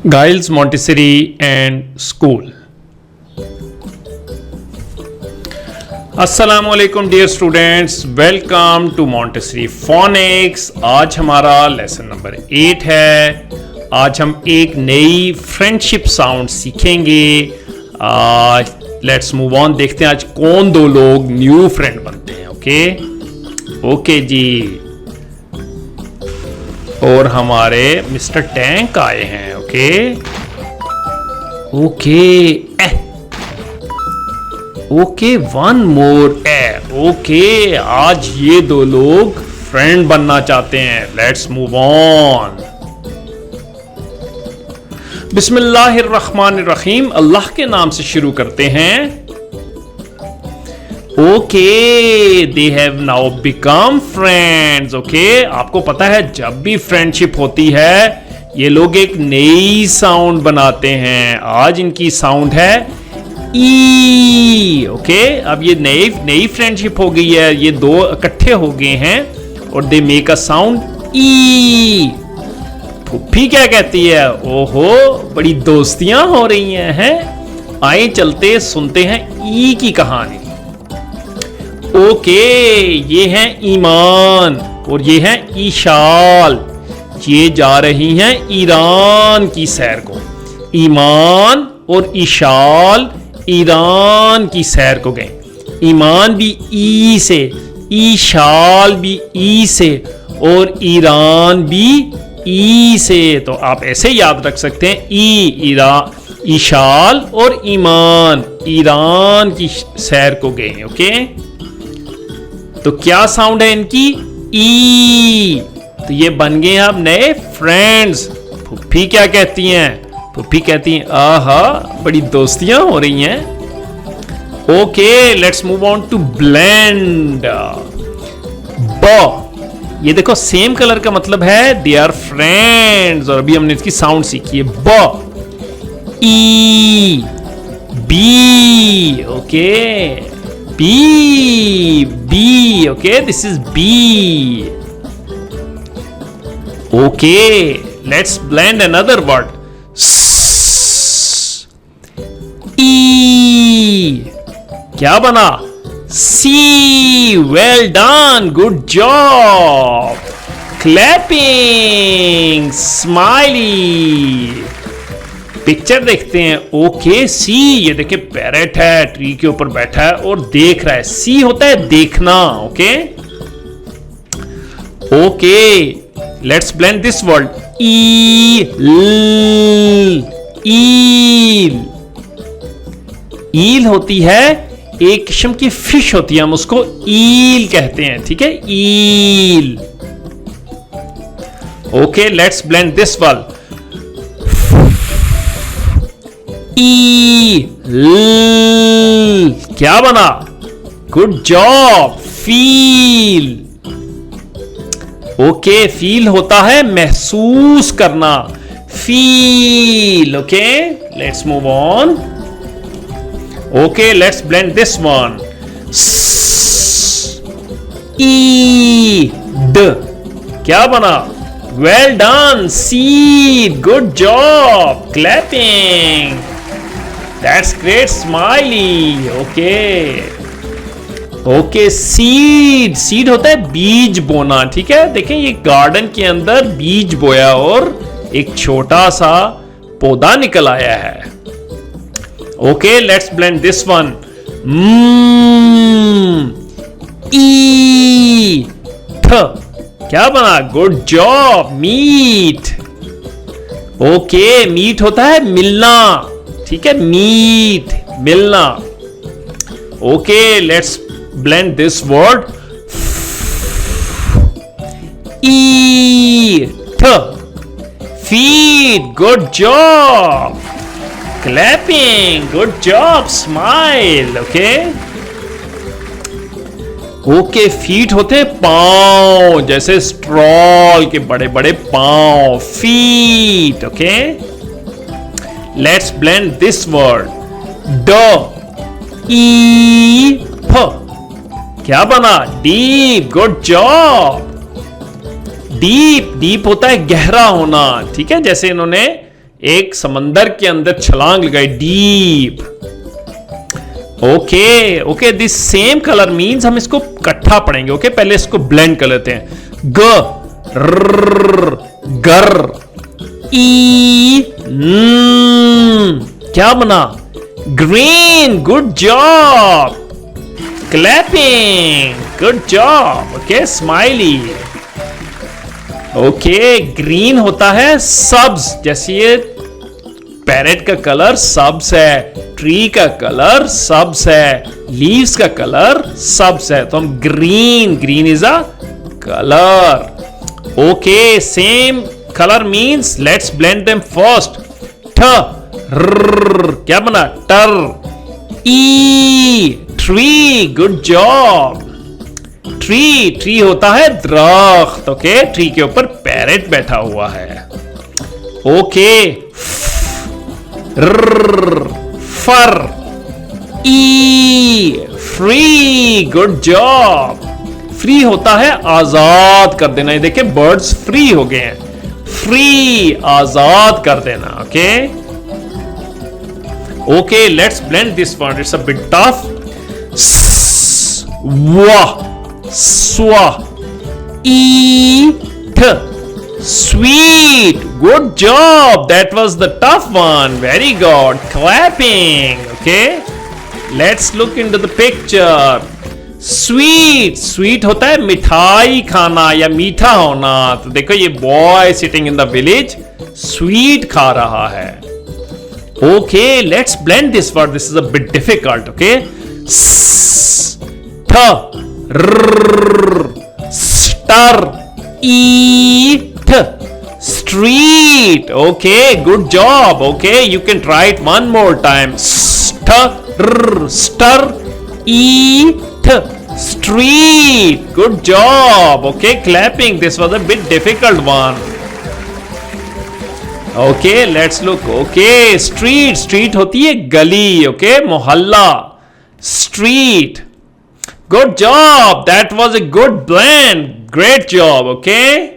Giles Montessori and School. अस्सलामु अलैकुम dear students, welcome to Montessori phonics. आज हमारा लेसन नंबर 8 है। आज हम एक नई फ्रेंडशिप साउंड सीखेंगे। लेट्स मूव ऑन, देखते हैं आज कौन दो लोग न्यू फ्रेंड बनते हैं। ओके जी। और हमारे मिस्टर टैंक आए हैं। ओके वन मोर ओके, आज ये दो लोग फ्रेंड बनना चाहते हैं। Let's move on. बिस्मिल्लाहिर्रहमानिर्रहीम, अल्लाह के नाम से शुरू करते हैं। Okay, they have now become friends. आपको पता है जब भी फ्रेंडशिप होती है ये लोग एक नई साउंड बनाते हैं। आज इनकी साउंड है ई। अब ये नई फ्रेंडशिप हो गई है, ये दो इकट्ठे हो गए हैं और दे मेक अ साउंड ई। फुफ्फी क्या कहती है? ओहो, बड़ी दोस्तियां हो रही हैं। आए चलते सुनते हैं ई की कहानी। ये है ईमान और ये है ईशाल। ये जा रही हैं ईरान की सैर को। ईमान और ईशाल ईरान की सैर को गए। ईमान भी ई से, ईशाल भी ई से और ईरान भी ई से। तो आप ऐसे याद रख सकते हैं ईशाल और ईमान ईरान की सैर को गए। तो क्या साउंड है इनकी? ई। तो ये बन गए अब नए फ्रेंड्स। फुफ्फी क्या कहती हैं? फुफ्फी कहती हैं आहा, बड़ी दोस्तियां हो रही हैं। Let's move on to blend. ब, ये देखो सेम कलर का मतलब है दे आर फ्रेंड्स। और अभी हमने इसकी साउंड सीखी है ब। E, B. B. This is B. Let's blend another word. E. क्या बना? C. Well done. Good job. Clapping. Smiley. Picture देखते हैं। सी, ये देखिए पैरेट है, ट्री के ऊपर बैठा है और देख रहा है। सी होता है देखना। Let's blend this word. ईल होती है, एक किस्म की फिश होती है, हम उसको ईल कहते हैं। ईल। Let's blend this word. क्या बना? Good job. फील। फील होता है महसूस करना। Feel. Let's move on. Let's blend this one. Eed. क्या बना? Well done. Seed. Good job. Clapping. That's great. Smiley. Seed होता है बीज बोना। देखें ये गार्डन के अंदर बीज बोया और एक छोटा सा पौधा निकल आया है। Let's blend this one. Eat. क्या बना? Good job. मीट। मीट होता है मिलना। मीट, मिलना। Let's blend this word. Eat. Feed. Good job. Clapping. Good job. Smile. Feet होते हैं पांव, जैसे स्ट्रॉल के बड़े बड़े पांव। Feet. Let's blend this word. क्या बना? डीप। Good job. डीप होता है गहरा होना। जैसे इन्होंने एक समंदर के अंदर छलांग लगाई, deep. Okay okay, this same colour means हम इसको इकट्ठा पढ़ेंगे। ओके, पहले इसको ब्लेंड कर लेते हैं। ग गर, ई क्या बना? Green. Good job, clapping, good job. Okay, smiley. Okay, green होता है सब्ज, जैसे ये पैरेट का कलर सब्ज है, ट्री का कलर सब्ज है, लीव्स का कलर सब्ज है, तो हम green, green is a colour. Okay, same colour means let's blend them first. क्या बना? टर। ई tree, good job. Tree, tree होता है दरख्त। ओके, ट्री के ऊपर पैरेट बैठा हुआ है। ओके, फर। ई फ्री, गुड जॉब। फ्री होता है आजाद कर देना। ये देखिए बर्ड्स फ्री हो गए हैं, फ्री आजाद कर देना। Okay okay, let's blend this word, it's a bit tough. वाह, स्वा, ईट, sweet, good job, that was the tough one, very good, clapping. Okay, let's look into the picture. Sweet, sweet होता है मिठाई खाना या मीठा होना। तो देखो ये boy sitting in the village sweet खा रहा है। Okay, let's blend this word, this is a bit difficult. Okay, stir, eat, street. Okay, good job. Okay, you can try it one more time. Stir, eat, street. Good job. Okay, clapping. This was a bit difficult one. Okay, let's look. Okay, street, street होती है गली। Okay, मोहल्ला, street. Good job. That was a good blend. Great job. Okay.